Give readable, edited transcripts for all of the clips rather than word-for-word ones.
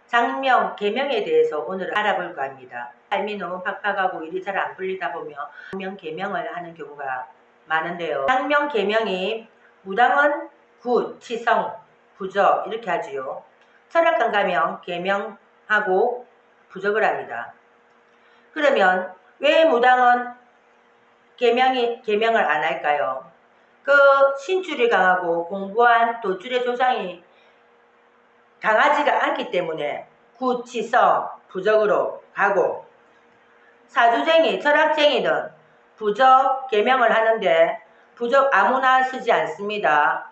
장명, 계명에 대해서 오늘 알아볼까 합니다. 삶이 너무 팍팍하고 일이 잘 안 풀리다 보면 장명, 계명을 하는 경우가 많은데요. 장명, 계명이 무당은 굿, 치성, 부적 이렇게 하지요. 철학관 가면 계명하고 부적을 합니다. 그러면 왜 무당은 계명을 안 할까요? 그 신줄이 강하고 공부한 도줄의 조상이 강하지가 않기 때문에 구치성, 부적으로 가고, 사주쟁이, 철학쟁이는 부적, 계명을 하는데 부적 아무나 쓰지 않습니다.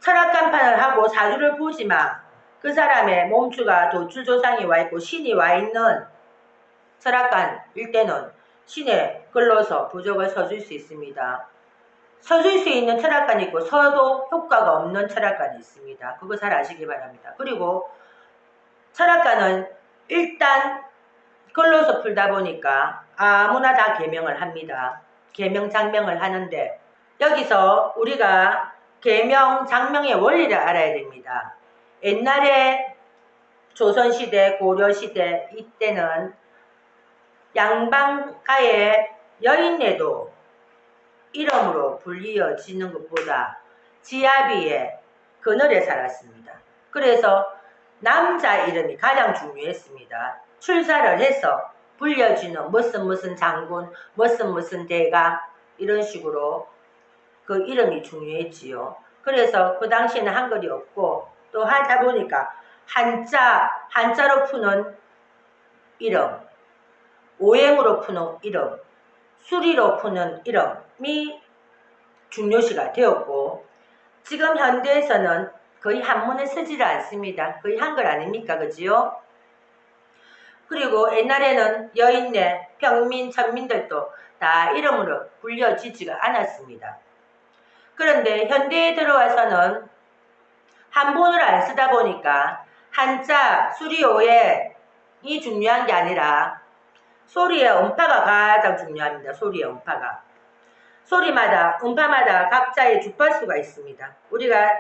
철학간판을 하고 사주를 보지만 그 사람의 몸주가 도출 조상이 와있고 신이 와있는 철학관일 때는 신의 글로서 부적을 써줄 수 있습니다. 써줄 수 있는 철학관이 있고 써도 효과가 없는 철학관이 있습니다. 그거 잘 아시기 바랍니다. 그리고 철학관은 일단 글로서 풀다 보니까 아무나 다 계명을 합니다. 계명, 장명을 하는데 여기서 우리가 계명, 장명의 원리를 알아야 됩니다. 옛날에 조선시대, 고려시대 이때는 양방가의 여인네도 이름으로 불리어지는 것보다 지아비의 그늘에 살았습니다. 그래서 남자 이름이 가장 중요했습니다. 출사를 해서 불려주는 무슨 장군, 무슨 대가 이런 식으로 그 이름이 중요했지요. 그래서 그 당시에는 한글이 없고 또 하다 보니까 한자로 푸는 이름, 오행으로 푸는 이름, 수리로 푸는 이름이 중요시가 되었고, 지금 현대에서는 거의 한문을 쓰지를 않습니다. 거의 한글 아닙니까? 그지요? 그리고 옛날에는 여인네, 평민, 천민들도 다 이름으로 불려지지가 않았습니다. 그런데 현대에 들어와서는 한문을 안 쓰다 보니까 한자, 수리, 오행이 중요한 게 아니라 소리의 음파가 가장 중요합니다. 소리의 음파가. 소리마다, 음파마다 각자의 주파수가 있습니다. 우리가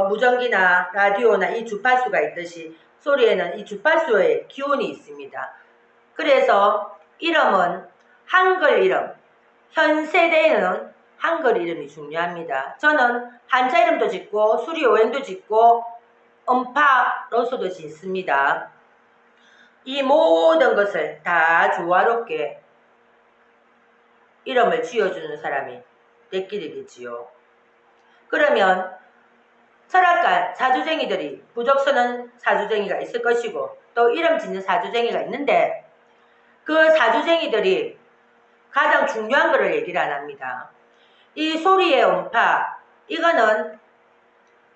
무전기나 라디오나 이 주파수가 있듯이 소리에는 이 주파수의 기온이 있습니다. 그래서 이름은 한글 이름, 현 세대에는 한글 이름이 중요합니다. 저는 한자 이름도 짓고 수리 오행도 짓고 음파로서도 짓습니다. 이 모든 것을 다 조화롭게 이름을 지어주는 사람이 내끼리겠지요. 그러면 철학관 사주쟁이들이 부적 쓰는 사주쟁이가 있을 것이고 또 이름 짓는 사주쟁이가 있는데 그 사주쟁이들이 가장 중요한 것을 얘기를 안 합니다. 이 소리의 음파, 이거는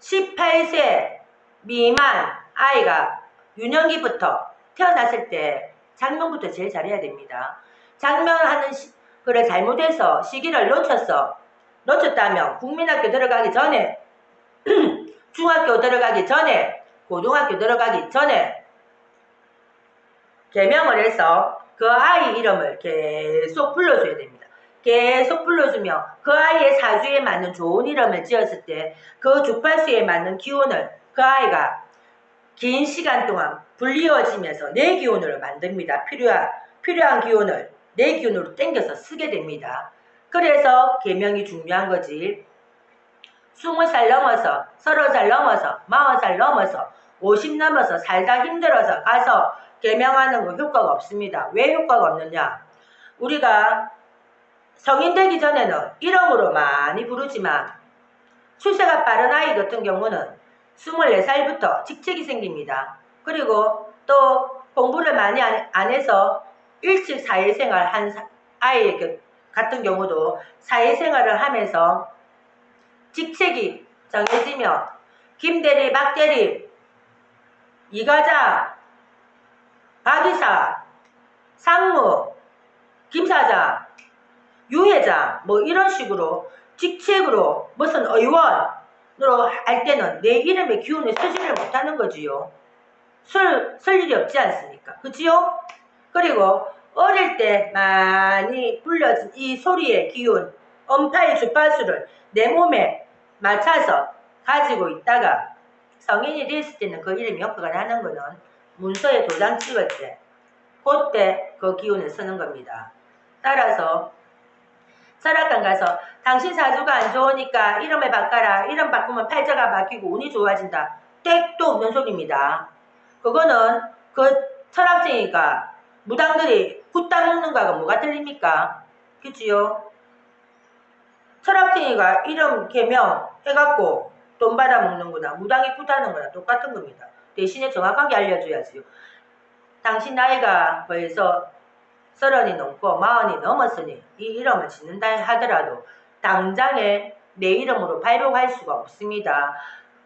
18세 미만 아이가 유년기부터 태어났을 때 장명부터 제일 잘해야 됩니다. 장명하는 그래 잘못해서 시기를 놓쳤다면 국민학교 들어가기 전에 중학교 들어가기 전에 고등학교 들어가기 전에 계명을 해서 그 아이 이름을 계속 불러줘야 됩니다. 계속 불러주며 그 아이의 사주에 맞는 좋은 이름을 지었을 때 그 주파수에 맞는 기운을 그 아이가 긴 시간 동안 불리워지면서 내 기운으로 만듭니다. 필요한 기운을 내 기운으로 땡겨서 쓰게 됩니다. 그래서 계명이 중요한 거지. 20살 넘어서 30살 넘어서 40살 넘어서 50 넘어서 살다 힘들어서 가서 계명하는 거 효과가 없습니다. 왜 효과가 없느냐? 우리가 성인 되기 전에는 이름으로 많이 부르지만 출세가 빠른 아이 같은 경우는 24살부터 직책이 생깁니다. 그리고 또 공부를 많이 안 해서 일찍 사회생활 한 아이 같은 경우도 사회생활을 하면서 직책이 정해지며 김대리, 박대리, 이과장, 박이사, 상무, 김사장, 유회장 뭐 이런 식으로 직책으로 무슨 의원으로 할 때는 내 이름의 기운을 쓰지를 못하는 거지요. 쓸 일이 없지 않습니까? 그치요? 그리고 어릴 때 많이 불려진 이 소리의 기운, 음파의 주파수를 내 몸에 맞춰서 가지고 있다가 성인이 됐을 때는 그 이름이 효과가 나는 거는 문서에 도장 찍을 때 그때 그 기운을 쓰는 겁니다. 따라서 설악관 가서 당신 사주가 안 좋으니까 이름을 바꿔라. 이름 바꾸면 팔자가 바뀌고 운이 좋아진다. 땡도 없는 소리입니다. 그거는 그 철학쟁이가 무당들이 굿 따먹는 거하고 뭐가 틀립니까? 그치요? 철학쟁이가 이름 개명 해갖고 돈 받아먹는 거나 무당이 굿 하는 거나 똑같은 겁니다. 대신에 정확하게 알려줘야지요. 당신 나이가 벌써 30이 넘고 40이 넘었으니 이 이름을 짓는다 하더라도 당장에 내 이름으로 발표할 수가 없습니다.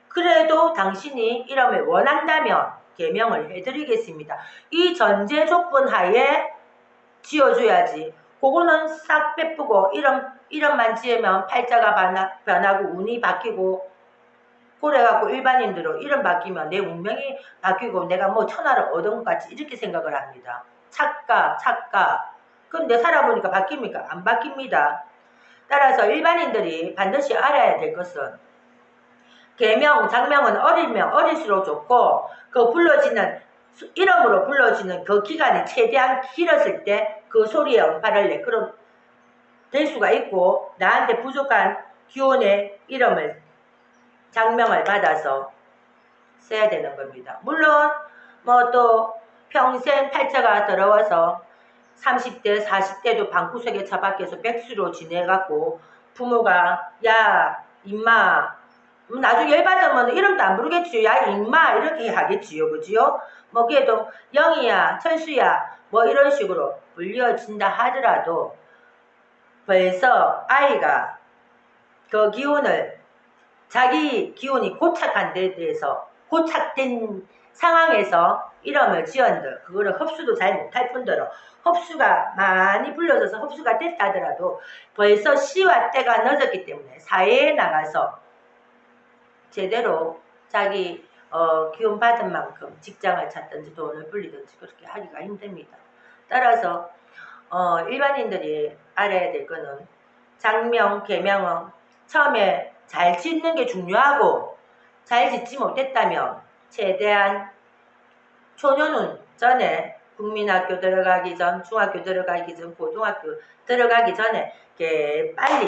그래도 당신이 이름을 원한다면 개명을 해드리겠습니다. 이 전제 조건 하에 지어줘야지. 그거는 싹 빼쁘고 이름만 지으면 팔자가 변하고 운이 바뀌고 그래갖고 일반인들은 이름 바뀌면 내 운명이 바뀌고 내가 뭐 천하를 얻은 것 같이 이렇게 생각을 합니다. 착각. 근데 살아보니까 바뀝니까? 안 바뀝니다. 따라서 일반인들이 반드시 알아야 될 것은 계명, 장명은 어리면 어릴수록 좋고 그 불러지는 이름으로 불러지는 그 기간이 최대한 길었을 때 그 소리에 응팔을 내 그럼 될 수가 있고 나한테 부족한 기운의 이름을 장명을 받아서 써야 되는 겁니다. 물론 뭐 또 평생 팔자가 더러워서 30대 40대도 방구석에 처박혀서 백수로 지내갖고 부모가 야 임마 나중에 열받으면 이름도 안 부르겠지요. 야 임마 이렇게 하겠지요. 그지요? 뭐 그래도 영희야 철수야 뭐 이런 식으로 불려진다 하더라도 벌써 아이가 그 기운을 자기 기운이 고착한 데 대해서 고착된 상황에서 이름을 지은들 그거를 흡수도 잘 못할 뿐더러 흡수가 많이 불려져서 흡수가 됐다 하더라도 벌써 시와 때가 늦었기 때문에 사회에 나가서 제대로 자기 기운 받은 만큼 직장을 찾든지 돈을 불리든지 그렇게 하기가 힘듭니다. 따라서 일반인들이 알아야 될 거는 장명, 계명은 처음에 잘 짓는 게 중요하고 잘 짓지 못했다면 최대한 초년운 전에 국민학교 들어가기 전, 중학교 들어가기 전, 고등학교 들어가기 전에 빨리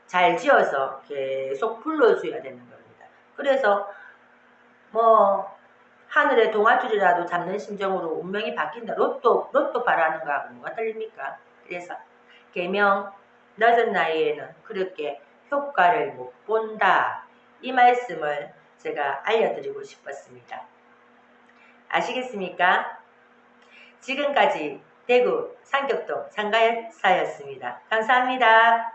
잘 지어서 계속 불러줘야 되는 겁니다. 그래서 뭐 하늘의 동아줄이라도 잡는 심정으로 운명이 바뀐다. 로또 바라는 거하고 뭐가 틀립니까? 그래서 계명 늦은 나이에는 그렇게 효과를 못 본다. 이 말씀을 제가 알려드리고 싶었습니다. 아시겠습니까? 지금까지 대구 상격동 상가사였습니다. 감사합니다.